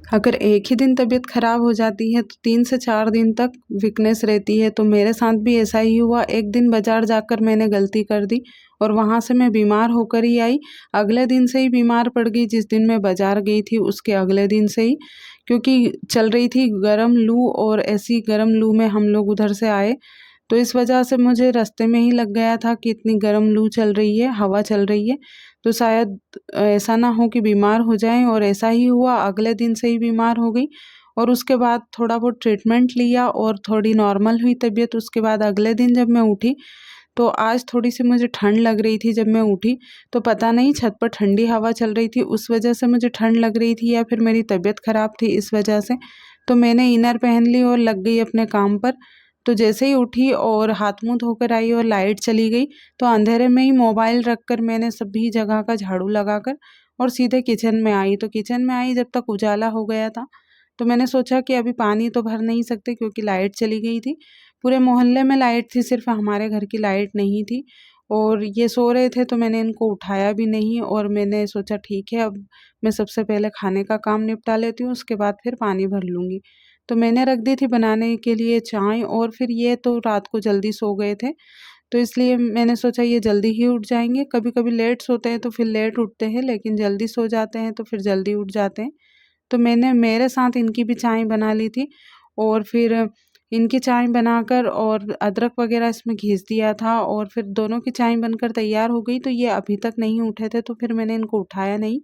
अगर एक ही दिन तबीयत ख़राब हो जाती है तो 3 से 4 दिन तक वीकनेस रहती है। तो मेरे साथ भी ऐसा ही हुआ। एक दिन बाज़ार जाकर मैंने गलती कर दी और वहाँ से मैं बीमार होकर ही आई। अगले दिन से ही बीमार पड़ गई, जिस दिन मैं बाज़ार गई थी उसके अगले दिन से ही, क्योंकि चल रही थी गर्म लू और ऐसी गर्म लू में हम लोग उधर से आए। तो इस वजह से मुझे रास्ते में ही लग गया था कि इतनी गर्म लू चल रही है, हवा चल रही है, तो शायद ऐसा ना हो कि बीमार हो जाएँ। और ऐसा ही हुआ, अगले दिन से ही बीमार हो गई और उसके बाद थोड़ा बहुत ट्रीटमेंट लिया और थोड़ी नॉर्मल हुई तबीयत। उसके बाद अगले दिन जब मैं उठी तो आज थोड़ी-सी मुझे ठंड लग रही थी। जब मैं उठी तो पता नहीं छत पर ठंडी हवा चल रही थी, उस वजह से मुझे ठंड लग रही थी या फिर मेरी तबीयत ख़राब थी इस वजह से। तो मैंने इनर पहन ली और लग गई अपने काम पर। तो जैसे ही उठी और हाथ-मुँह धोकर आई और लाइट चली गई, तो अंधेरे में ही मोबाइल रखकर मैंने सभी जगह का झाड़ू लगाकर और सीधे किचन में आई। तो किचन में आई जब तक उजाला हो गया था, तो मैंने सोचा कि अभी पानी तो भर नहीं सकते क्योंकि लाइट चली गई थी। पूरे मोहल्ले में लाइट थी, सिर्फ हमारे घर की लाइट नहीं थी और ये सो रहे थे, तो मैंने इनको उठाया भी नहीं और मैंने सोचा ठीक है, अब मैं सबसे पहले खाने का काम निपटा लेती हूँ, उसके बाद फिर पानी भर लूँगी। तो मैंने रख दी थी बनाने के लिए चाय और फिर ये तो रात को जल्दी सो गए थे, तो इसलिए मैंने सोचा ये जल्दी ही उठ जाएँगे। कभी-कभी लेट सोते हैं तो फिर लेट उठते हैं, लेकिन जल्दी सो जाते हैं तो फिर जल्दी उठ जाते हैं। तो मैंने मेरे साथ इनकी भी चाय बना ली थी और फिर इनकी चाय बनाकर और अदरक वग़ैरह इसमें घिस दिया था और फिर दोनों की चाय बनकर तैयार हो गई। तो ये अभी तक नहीं उठे थे, तो फिर मैंने इनको उठाया नहीं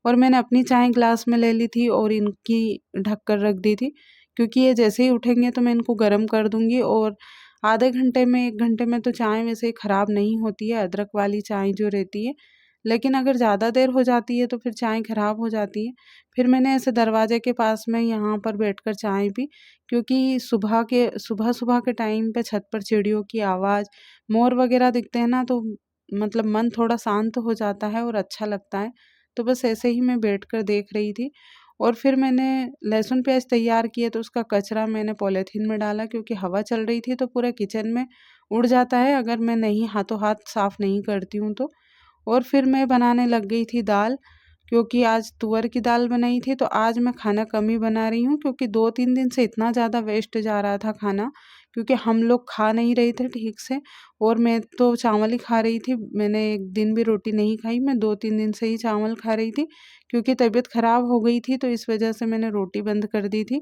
और मैंने अपनी चाय ग्लास में ले ली थी और इनकी ढक कर रख दी थी, क्योंकि ये जैसे ही उठेंगे तो मैं इनको गरम कर दूँगी। और आधे घंटे में 1 घंटे में तो चाय वैसे ख़राब नहीं होती है, अदरक वाली चाय जो रहती है। लेकिन अगर ज़्यादा देर हो जाती है तो फिर चाय ख़राब हो जाती है। फिर मैंने ऐसे दरवाजे के पास में यहाँ पर बैठकर चाय पी, क्योंकि सुबह-सुबह के टाइम पे छत पर चिड़ियों की आवाज़, मोर वग़ैरह दिखते हैं ना, तो मतलब मन थोड़ा शांत हो जाता है और अच्छा लगता है। तो बस ऐसे ही मैं बैठकर देख रही थी और फिर मैंने लहसुन प्याज़ तैयार किए तो उसका कचरा मैंने पॉलीथीन में डाला, क्योंकि हवा चल रही थी तो पूरे किचन में उड़ जाता है अगर मैं नहीं हाथों हाथ साफ़ नहीं करती हूँ तो। और फिर मैं बनाने लग गई थी दाल, क्योंकि आज तुअर की दाल बनाई थी। तो आज मैं खाना कम ही बना रही हूँ, क्योंकि 2-3 दिन से इतना ज़्यादा वेस्ट जा रहा था खाना, क्योंकि हम लोग खा नहीं रहे थे ठीक से और मैं तो चावल ही खा रही थी। मैंने एक दिन भी रोटी नहीं खाई, मैं 2-3 दिन से ही चावल खा रही थी, क्योंकि तबीयत ख़राब हो गई थी तो इस वजह से मैंने रोटी बंद कर दी थी।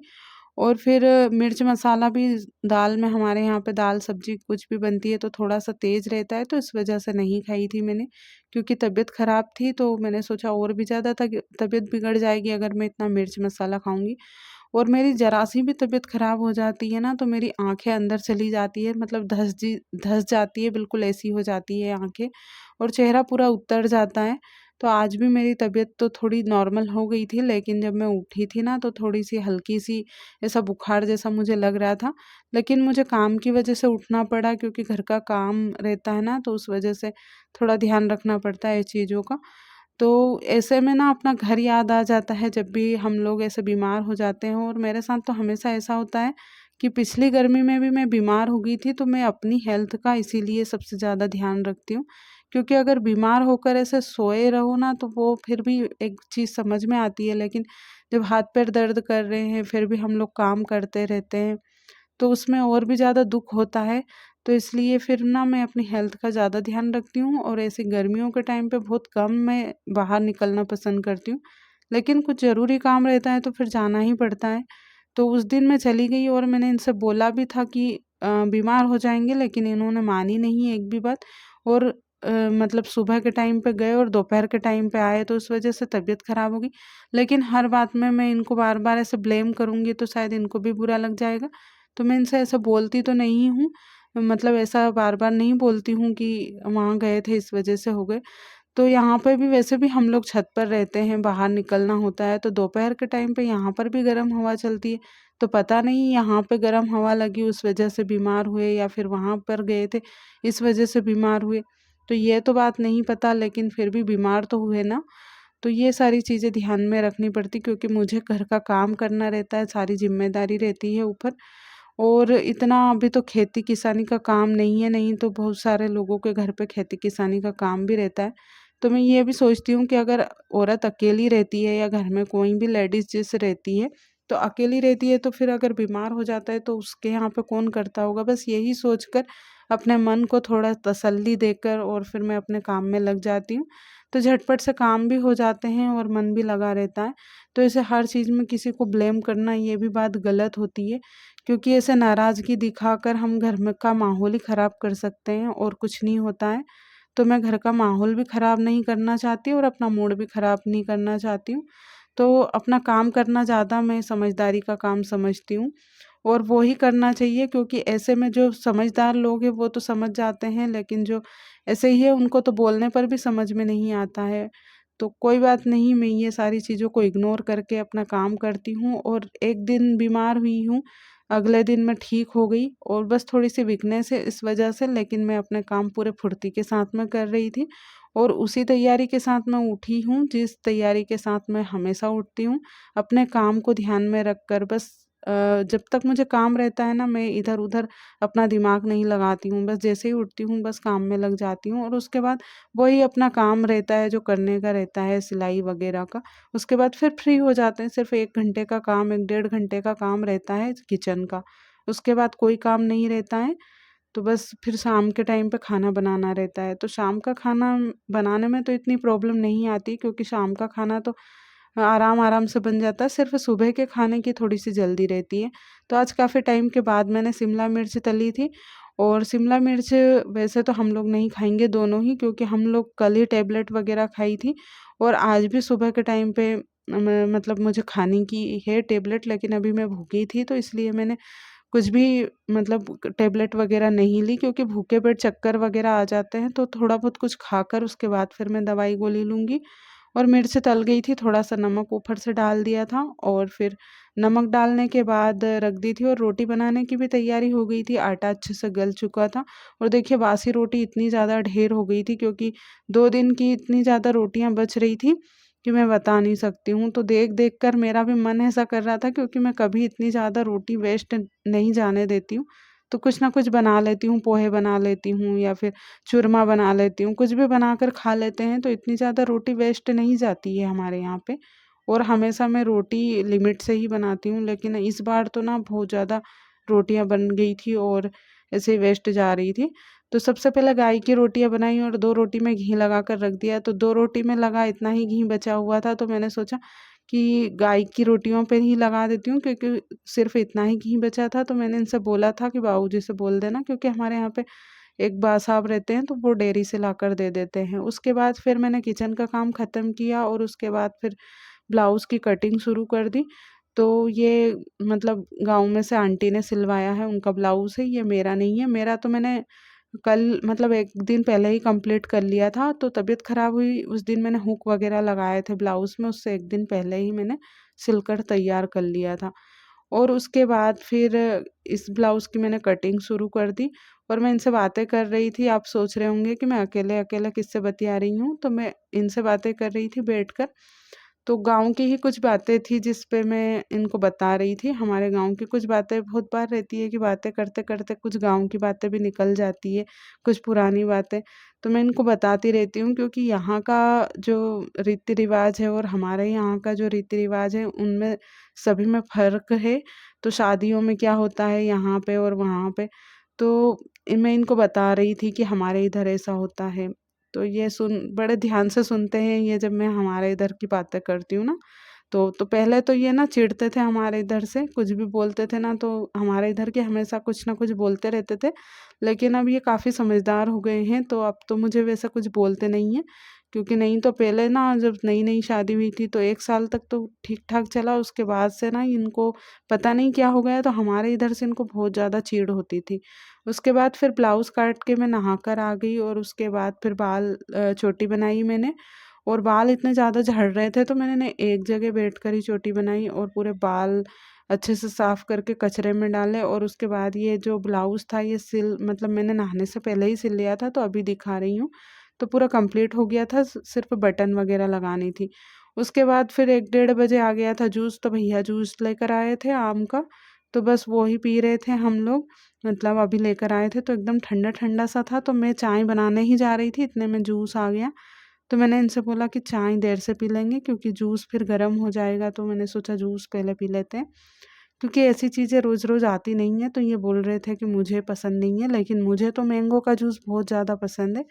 और फिर मिर्च मसाला भी दाल में, हमारे यहाँ पे दाल सब्ज़ी कुछ भी बनती है तो थोड़ा-सा तेज़ रहता है, तो इस वजह से नहीं खाई थी मैंने, क्योंकि तबीयत ख़राब थी। तो मैंने सोचा और भी ज़्यादा तबीयत बिगड़ जाएगी अगर मैं इतना मिर्च मसाला खाऊँगी। और मेरी ज़रा-सी भी तबीयत ख़राब हो जाती है ना, तो मेरी आँखें अंदर चली जाती है, मतलब धँस जाती है, बिल्कुल ऐसी हो जाती है आँखें और चेहरा पूरा उतर जाता है। तो आज भी मेरी तबीयत तो थोड़ी नॉर्मल हो गई थी, लेकिन जब मैं उठी थी ना तो थोड़ी-सी हल्की-सी ऐसा बुखार जैसा मुझे लग रहा था। लेकिन मुझे काम की वजह से उठना पड़ा, क्योंकि घर का काम रहता है ना, तो उस वजह से थोड़ा ध्यान रखना पड़ता है चीज़ों का। तो ऐसे में ना अपना घर याद आ जाता है जब भी हम लोग ऐसे बीमार हो जाते हैं। और मेरे साथ तो हमेशा ऐसा होता है कि पिछली गर्मी में भी मैं बीमार हो गई थी, तो मैं अपनी हेल्थ का इसीलिए सबसे ज़्यादा ध्यान रखती हूँ। क्योंकि अगर बीमार होकर ऐसे सोए रहो ना, तो वो फिर भी एक चीज़ समझ में आती है, लेकिन जब हाथ पैर दर्द कर रहे हैं फिर भी हम लोग काम करते रहते हैं, तो उसमें और भी ज़्यादा दुःख होता है। तो इसलिए फिर ना मैं अपनी हेल्थ का ज़्यादा ध्यान रखती हूँ और ऐसे गर्मियों के टाइम पे बहुत कम मैं बाहर निकलना पसंद करती हूँ। लेकिन कुछ ज़रूरी काम रहता है तो फिर जाना ही पड़ता है। तो उस दिन मैं चली गई और मैंने इनसे बोला भी था कि बीमार हो जाएँगे, लेकिन इन्होंने मानी नहीं एक भी बात। और मतलब सुबह के टाइम पे गए और दोपहर के टाइम पे आए, तो उस वज़ह से तबीयत ख़राब हो गई। लेकिन हर बात में मैं इनको बार-बार ऐसे ब्लेम करूँगी तो शायद इनको भी बुरा लग जाएगा। तो मैं इनसे ऐसा बोलती तो नहीं हूँ, मतलब ऐसा बार-बार नहीं बोलती हूँ कि वहाँ गए थे इस वज़ह से हो गए। तो यहाँ पे भी वैसे भी हम लोग छत पर रहते हैं, बाहर निकलना होता है, तो दोपहर के टाइम पे यहाँ पर भी गर्म हवा चलती है। तो पता नहीं यहाँ पे गर्म हवा लगी उस वज़ह से बीमार हुए या फिर वहाँ पर गए थे इस वज़ह से बीमार हुए। तो ये तो बात नहीं पता, लेकिन फिर भी बीमार तो हुए ना। तो ये सारी चीज़ें ध्यान में रखनी पड़ती, क्योंकि मुझे घर का काम करना रहता है, सारी ज़िम्मेदारी रहती है ऊपर। और इतना अभी तो खेती-किसानी का काम नहीं है, नहीं तो बहुत सारे लोगों के घर पे खेती-किसानी का काम भी रहता है। तो मैं ये भी सोचती हूँ कि अगर औरत अकेली रहती है या घर में कोई भी लेडीज़ जैसे रहती है, तो अकेली रहती है तो फिर अगर बीमार हो जाता है तो उसके यहाँ पे कौन करता होगा। बस यही सोचकर अपने मन को थोड़ा तसल्ली देकर और फिर मैं अपने काम में लग जाती हूँ। तो झटपट से काम भी हो जाते हैं और मन भी लगा रहता है। तो ऐसे हर चीज़ में किसी को ब्लेम करना ये भी बात गलत होती है, क्योंकि ऐसे नाराज़गी दिखाकर हम घर में का माहौल ही ख़राब कर सकते हैं और कुछ नहीं होता है। तो मैं घर का माहौल भी ख़राब नहीं करना चाहती और अपना मूड भी ख़राब नहीं करना चाहती हूँ। तो अपना काम करना ज़्यादा मैं समझदारी का काम समझती हूँ और वो ही करना चाहिए, क्योंकि ऐसे में जो समझदार लोग हैं वो तो समझ जाते हैं, लेकिन जो ऐसे ही है उनको तो बोलने पर भी समझ में नहीं आता है। तो कोई बात नहीं, मैं ये सारी चीज़ों को इग्नोर करके अपना काम करती हूँ और एक दिन बीमार हुई हूँ, अगले दिन मैं ठीक हो गई और बस थोड़ी-सी वीकनेस है इस वजह से, लेकिन मैं अपने काम पूरे फुर्ती के साथ में कर रही थी और उसी तैयारी के साथ मैं उठी हूँ, जिस तैयारी के साथ मैं हमेशा उठती हूँ। अपने काम को ध्यान में रखकर बस जब तक मुझे काम रहता है ना, मैं इधर-उधर अपना दिमाग नहीं लगाती हूँ। बस जैसे ही उठती हूँ बस काम में लग जाती हूँ और उसके बाद वही अपना काम रहता है जो करने का रहता है, सिलाई वगैरह का। उसके बाद फिर फ्री हो जाते हैं, सिर्फ़ 1 घंटे का काम, 1 डेढ़ घंटे का काम रहता है किचन का। उसके बाद कोई काम नहीं रहता है, तो बस फिर शाम के टाइम पे खाना बनाना रहता है। तो शाम का खाना बनाने में तो इतनी प्रॉब्लम नहीं आती, क्योंकि शाम का खाना तो आराम-आराम से बन जाता है, सिर्फ़ सुबह के खाने की थोड़ी-सी जल्दी रहती है। तो आज काफ़ी टाइम के बाद मैंने शिमला मिर्च तली थी और शिमला मिर्च वैसे तो हम लोग नहीं खाएँगे दोनों ही, क्योंकि हम लोग कल ही टैबलेट वग़ैरह खाई थी और आज भी सुबह के टाइम पे मतलब मुझे खाने की है टैबलेट, लेकिन अभी मैं भूखी थी तो इसलिए मैंने कुछ भी मतलब टैबलेट वग़ैरह नहीं ली, क्योंकि भूखे पेट चक्कर वग़ैरह आ जाते हैं, तो थोड़ा बहुत कुछ खाकर उसके बाद फिर मैं दवाई गोली लूँगी। और मिर्च तल गई थी, थोड़ा-सा नमक ऊपर से डाल दिया था और फिर नमक डालने के बाद रख दी थी और रोटी बनाने की भी तैयारी हो गई थी, आटा अच्छे से गल चुका था और देखिए बासी रोटी इतनी ज़्यादा ढेर हो गई थी, क्योंकि 2 दिन की इतनी ज़्यादा रोटियाँ बच रही थी कि मैं बता नहीं सकती हूँ। तो देख-देख कर मेरा भी मन ऐसा कर रहा था, क्योंकि मैं कभी इतनी ज़्यादा रोटी वेस्ट नहीं जाने देती हूँ। तो कुछ ना कुछ बना लेती हूँ, पोहे बना लेती हूँ या फिर चूरमा बना लेती हूँ, कुछ भी बनाकर खा लेते हैं, तो इतनी ज़्यादा रोटी वेस्ट नहीं जाती है हमारे यहाँ पे और हमेशा मैं रोटी लिमिट से ही बनाती हूँ। लेकिन इस बार तो ना बहुत ज़्यादा रोटियाँ बन गई थी और ऐसे वेस्ट जा रही थी। तो सबसे पहले गाय की रोटियाँ बनाई और 2 रोटी में घी लगाकर रख दिया, तो 2 रोटी में लगा इतना ही घी बचा हुआ था, तो मैंने सोचा कि गाय की रोटियों पे ही लगा देती हूँ, क्योंकि सिर्फ़ इतना ही घी बचा था। तो मैंने इनसे बोला था कि बाबूजी से बोल देना, क्योंकि हमारे यहाँ पे एक बा साहब रहते हैं तो वो डेयरी से लाकर दे देते हैं। उसके बाद फिर मैंने किचन का काम ख़त्म किया और उसके बाद फिर ब्लाउज़ की कटिंग शुरू कर दी। तो ये मतलब गाँव में से आंटी ने सिलवाया है, उनका ब्लाउज़ है, ये मेरा नहीं है। मेरा तो मैंने कल मतलब 1 दिन पहले ही कंप्लीट कर लिया था, तो तबीयत ख़राब हुई उस दिन मैंने हुक वग़ैरह लगाए थे ब्लाउज़ में, उससे 1 दिन पहले ही मैंने सिलकर तैयार कर लिया था। और उसके बाद फिर इस ब्लाउज़ की मैंने कटिंग शुरू कर दी और मैं इनसे बातें कर रही थी। आप सोच रहे होंगे कि मैं अकेले-अकेले किससे बतिया रही हूँ, तो मैं इनसे बातें कर रही थी बैठकर। तो गाँव की ही कुछ बातें थी जिस पे मैं इनको बता रही थी। हमारे गाँव की कुछ बातें बहुत बार रहती है कि बातें करते-करते कुछ गाँव की बातें भी निकल जाती है, कुछ पुरानी बातें। तो मैं इनको बताती रहती हूँ, क्योंकि यहाँ का जो रीति-रिवाज है और हमारे यहाँ का जो रीति-रिवाज है उनमें सभी में फ़र्क है। तो शादियों में क्या होता है यहाँ पे और वहाँ पे, तो मैं इनको बता रही थी कि हमारे इधर ऐसा होता है। तो ये सुन बड़े ध्यान से सुनते हैं ये, जब मैं हमारे इधर की बातें करती हूँ ना, तो पहले तो ये ना चिढ़ते थे हमारे इधर से, कुछ भी बोलते थे ना तो हमारे इधर के हमेशा कुछ ना कुछ बोलते रहते थे। लेकिन अब ये काफ़ी समझदार हो गए हैं, तो अब तो मुझे वैसा कुछ बोलते नहीं हैं। क्योंकि नहीं तो पहले ना जब नई-नई शादी हुई थी तो 1 साल तक तो ठीक-ठाक चला, उसके बाद से ना इनको पता नहीं क्या हो गया, तो हमारे इधर से इनको बहुत ज़्यादा चिढ़ होती थी। उसके बाद फिर ब्लाउज़ काट के मैं नहाकर आ गई और उसके बाद फिर बाल चोटी बनाई मैंने और बाल इतने ज़्यादा झड़ रहे थे, तो मैंने ना एक जगह बैठकर ही चोटी बनाई और पूरे बाल अच्छे से साफ़ करके कचरे में डाले और उसके बाद ये जो ब्लाउज़ था ये सिल मतलब मैंने नहाने से पहले ही सिल लिया था, तो अभी दिखा रही हूँ। तो पूरा कंप्लीट हो गया था, सिर्फ़ बटन वग़ैरह लगानी थी। उसके बाद फिर 1 डेढ़ बजे आ गया था जूस, तो भैया जूस लेकर आए थे आम का, तो बस वो ही पी रहे थे हम लोग। मतलब अभी लेकर आए थे तो एकदम ठंडा-ठंडा सा था, तो मैं चाय बनाने ही जा रही थी, इतने में जूस आ गया। तो मैंने इनसे बोला कि चाय देर से पी लेंगे क्योंकि जूस फिर गर्म हो जाएगा, तो मैंने सोचा जूस पहले पी लेते हैं। क्योंकि ऐसी चीज़ें रोज़-रोज़ आती नहीं हैं, तो ये बोल रहे थे कि मुझे पसंद नहीं है, लेकिन मुझे तो मैंगो का जूस बहुत ज़्यादा पसंद है।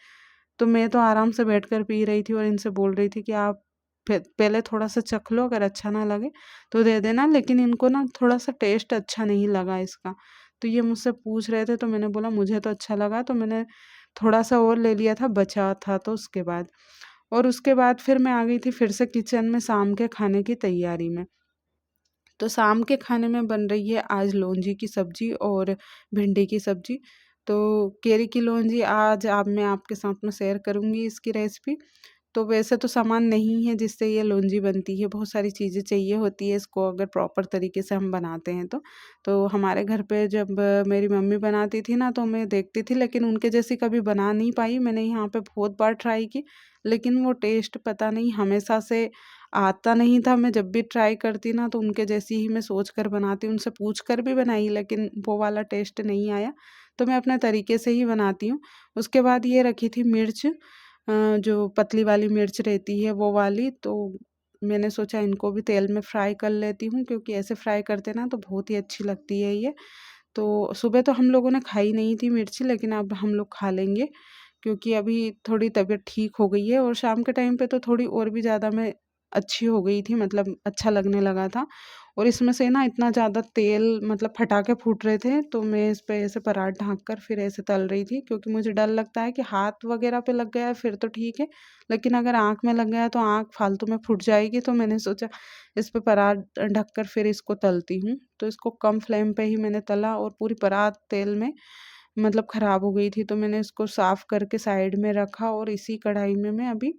तो मैं तो आराम से बैठकर पी रही थी और इनसे बोल रही थी कि आप पहले थोड़ा-सा चख लो, अगर अच्छा ना लगे तो दे देना। लेकिन इनको ना थोड़ा-सा टेस्ट अच्छा नहीं लगा इसका। तो ये मुझसे पूछ रहे थे, तो मैंने बोला मुझे तो अच्छा लगा, तो मैंने थोड़ा-सा और ले लिया था, बचा था तो उसके बाद। और उसके बाद फिर मैं आ गई थी फिर से किचन में शाम के खाने की तैयारी में। तो शाम के खाने में बन रही है आज लौंजी की सब्ज़ी और भिंडी की सब्ज़ी। तो केरी की लौंजी आज आप मैं आपके साथ में शेयर करूँगी इसकी रेसिपी। तो वैसे तो सामान नहीं है जिससे ये लौंजी बनती है, बहुत सारी चीज़ें चाहिए होती है इसको अगर प्रॉपर तरीके से हम बनाते हैं तो। तो हमारे घर पे जब मेरी मम्मी बनाती थी ना, तो मैं देखती थी, लेकिन उनके जैसी कभी बना नहीं पाई। मैंने यहाँ पे बहुत बार ट्राई की, लेकिन वो टेस्ट पता नहीं हमेशा से आता नहीं था। मैं जब भी ट्राई करती ना, तो उनके जैसी ही मैं सोच कर बनाती, उनसे पूछ कर भी बनाई, लेकिन वो वाला टेस्ट नहीं आया। तो मैं अपने तरीके से ही बनाती हूँ। उसके बाद ये रखी थी मिर्च, जो पतली वाली मिर्च रहती है वो वाली, तो मैंने सोचा इनको भी तेल में फ्राई कर लेती हूँ, क्योंकि ऐसे फ्राई करते ना तो बहुत ही अच्छी लगती है ये। तो सुबह तो हम लोगों ने खाई नहीं थी मिर्ची, लेकिन अब हम लोग खा लेंगे, क्योंकि अभी थोड़ी तबीयत ठीक हो गई है और शाम के टाइम पे तो थोड़ी और भी ज़्यादा मैं अच्छी हो गई थी, मतलब अच्छा लगने लगा था। और इसमें से ना इतना ज़्यादा तेल, मतलब पटाखे फूट रहे थे, तो मैं इस पे ऐसे परात ढक कर फिर ऐसे तल रही थी, क्योंकि मुझे डर लगता है कि हाथ वगैरह पे लग गया है फिर तो ठीक है, लेकिन अगर आँख में लग गया तो आँख फालतू में फूट जाएगी। तो मैंने सोचा इस पे परात ढक कर फिर इसको तलती हूँ। तो इसको कम फ्लेम पे ही मैंने तला और पूरी परात तेल में मतलब ख़राब हो गई थी, तो मैंने इसको साफ़ करके साइड में रखा और इसी कढ़ाई में मैं अभी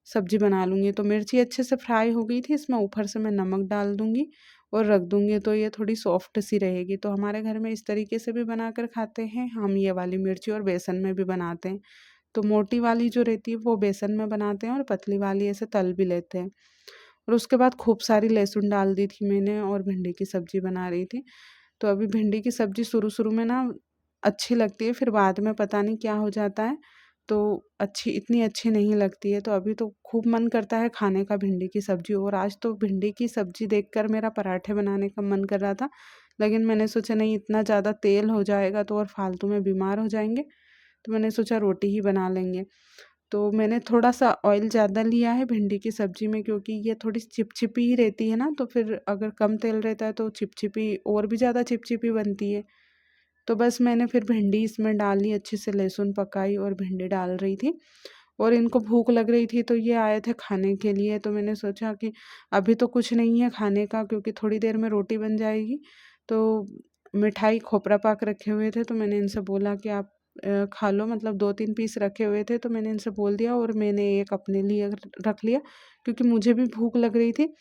सब्ज़ी बना लूँगी। तो मिर्ची अच्छे से फ्राई हो गई थी, इसमें ऊपर से मैं नमक डाल दूँगी और रख दूँगी, तो ये थोड़ी सॉफ्ट सी रहेगी। तो हमारे घर में इस तरीके से भी बनाकर खाते हैं हम ये वाली मिर्ची, और बेसन में भी बनाते हैं। तो मोटी वाली जो रहती है वो बेसन में बनाते हैं और पतली वाली ऐसे तल भी लेते हैं। और उसके बाद खूब सारी लहसुन डाल दी थी मैंने और भिंडी की सब्ज़ी बना रही थी। तो अभी भिंडी की सब्ज़ी शुरू-शुरू में ना अच्छी लगती है, फिर बाद में पता नहीं क्या हो जाता है, तो इतनी अच्छी नहीं लगती है। तो अभी तो खूब मन करता है खाने का भिंडी की सब्ज़ी, और आज तो भिंडी की सब्ज़ी देखकर मेरा पराठे बनाने का मन कर रहा था। लेकिन मैंने सोचा नहीं, इतना ज़्यादा तेल हो जाएगा तो और फालतू में बीमार हो जाएँगे, तो मैंने सोचा रोटी ही बना लेंगे। तो मैंने थोड़ा-सा ऑयल ज़्यादा लिया है भिंडी की सब्ज़ी में, क्योंकि ये थोड़ी चिपचिपी ही रहती है ना, तो फिर अगर कम तेल रहता है तो चिपचिपी और भी ज़्यादा चिपचिपी बनती है। तो बस मैंने फिर भिंडी इसमें डाली, अच्छे से लहसुन पकाई और भिंडी डाल रही थी। और इनको भूख लग रही थी, तो ये आए थे खाने के लिए, तो मैंने सोचा कि अभी तो कुछ नहीं है खाने का, क्योंकि थोड़ी देर में रोटी बन जाएगी। तो मिठाई खोपरा पाक रखे हुए थे, तो मैंने इनसे बोला कि आप खा लो, मतलब 2-3 पीस रखे हुए थे, तो मैंने इनसे बोल दिया और मैंने एक अपने लिए रख लिया, क्योंकि मुझे भी भूख लग रही थी।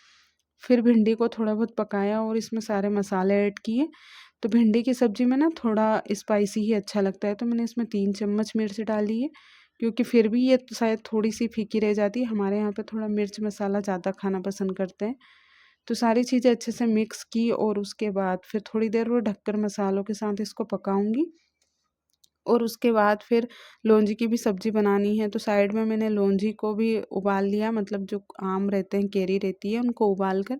फिर भिंडी को थोड़ा बहुत पकाया और इसमें सारे मसाले ऐड किए। तो भिंडी की सब्ज़ी में ना थोड़ा स्पाइसी ही अच्छा लगता है, तो मैंने इसमें 3 चम्मच मिर्च डाली है, क्योंकि फिर भी ये तो शायद थोड़ी-सी फीकी रह जाती है। हमारे यहाँ पे थोड़ा मिर्च मसाला ज़्यादा खाना पसंद करते हैं। तो सारी चीज़ें अच्छे से मिक्स की और उसके बाद फिर थोड़ी देर वो ढककर मसालों के साथ इसको पकाऊँगी। और उसके बाद फिर लौंजी की भी सब्ज़ी बनानी है, तो साइड में मैंने लौंजी को भी उबाल लिया, मतलब जो आम रहते हैं, केरी रहती है, उनको उबाल कर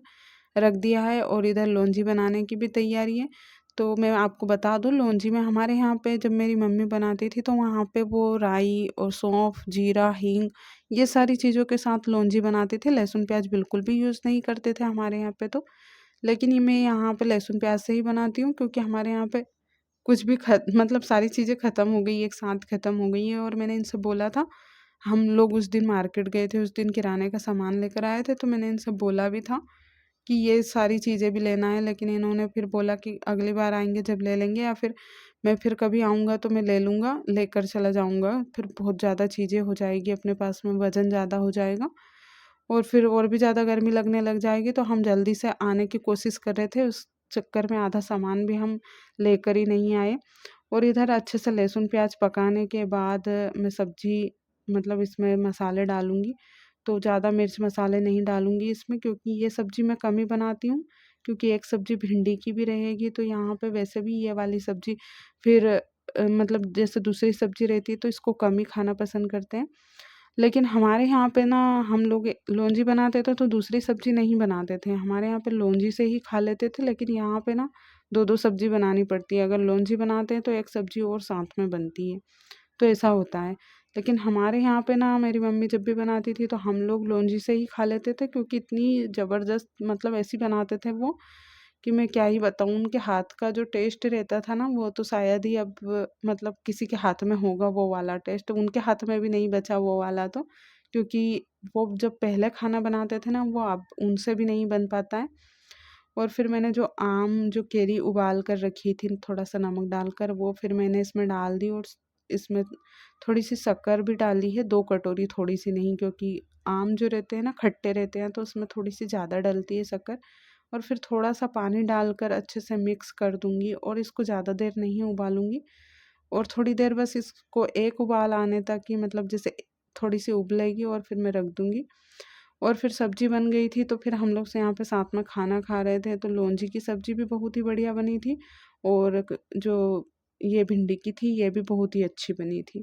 रख दिया है और इधर लौंजी बनाने की भी तैयारी है। तो मैं आपको बता दूँ, लौंजी में हमारे यहाँ पे जब मेरी मम्मी बनाती थी, तो वहाँ पे वो राई और सौंफ, जीरा, हींग, ये सारी चीज़ों के साथ लौंजी बनाते थे। लहसुन प्याज बिल्कुल भी यूज़ नहीं करते थे हमारे यहाँ पे तो। लेकिन ये मैं यहाँ पे लहसुन प्याज से ही बनाती हूँ, क्योंकि हमारे यहाँ पे कुछ भी मतलब सारी चीज़ें ख़त्म हो गई, एक साथ ख़त्म हो गई हैं। और मैंने इनसे बोला था, हम लोग उस दिन मार्केट गए थे, उस दिन किराने का सामान लेकर आए थे, तो मैंने इनसे बोला भी था कि ये सारी चीज़ें भी लेना है, लेकिन इन्होंने फिर बोला कि अगली बार आएँगे जब ले लेंगे, या फिर मैं फिर कभी आऊँगा तो मैं ले लूँगा, लेकर चला जाऊँगा। फिर बहुत ज़्यादा चीज़ें हो जाएगी अपने पास में, वज़न ज़्यादा हो जाएगा और फिर और भी ज़्यादा गर्मी लगने लग जाएगी। तो हम जल्दी से आने की कोशिश कर रहे थे, उस चक्कर में आधा सामान भी हम लेकर ही नहीं आए। और इधर अच्छे से लहसुन प्याज पकाने के बाद मैं सब्ज़ी, मतलब इसमें मसाले डालूँगी। तो ज़्यादा मिर्च मसाले नहीं डालूँगी इसमें, क्योंकि ये सब्ज़ी मैं कम ही बनाती हूँ, क्योंकि एक सब्ज़ी भिंडी की भी रहेगी, तो यहाँ पे वैसे भी ये वाली सब्ज़ी फिर मतलब जैसे दूसरी सब्ज़ी रहती है तो इसको कम ही खाना पसंद करते हैं। लेकिन हमारे यहाँ पे ना हम लोग लौंजी बनाते थे तो दूसरी सब्जी नहीं बनाते थे, हमारे यहाँ पे लौंजी से ही खा लेते थे। लेकिन यहाँ पे ना दो दो सब्जी बनानी पड़ती है, अगर लौंजी बनाते हैं तो एक सब्जी और साथ में बनती है, तो ऐसा होता है। लेकिन हमारे यहाँ पे ना मेरी मम्मी जब भी बनाती थी तो हम लोग लौंजी से ही खा लेते थे, क्योंकि इतनी ज़बरदस्त मतलब ऐसी बनाते थे वो कि मैं क्या ही बताऊँ। उनके हाथ का जो टेस्ट रहता था ना वो तो शायद ही अब मतलब किसी के हाथ में होगा वो वाला टेस्ट, उनके हाथ में भी नहीं बचा वो वाला तो, क्योंकि वो जब पहले खाना बनाते थे ना वो अब उनसे भी नहीं बन पाता है। और फिर मैंने जो केरी उबाल कर रखी थी थोड़ा सा नमक डालकर, वो फिर मैंने इसमें डाल दी, और इसमें थोड़ी सी शक्कर भी डाली है, 2 कटोरी, थोड़ी सी नहीं, क्योंकि आम जो रहते हैं ना खट्टे रहते हैं तो उसमें थोड़ी सी ज़्यादा डलती है शक्कर। और फिर थोड़ा सा पानी डालकर अच्छे से मिक्स कर दूंगी, और इसको ज़्यादा देर नहीं उबालूंगी, और थोड़ी देर बस इसको एक उबाल आने तक ही, मतलब जैसे थोड़ी सी उबलेगी और फिर मैं रख दूंगी। और फिर सब्जी बन गई थी तो फिर हम लोग से यहाँ पे साथ में खाना खा रहे थे, तो लौंजी की सब्जी भी बहुत ही बढ़िया बनी थी, और जो ये भिंडी की थी ये भी बहुत ही अच्छी बनी थी।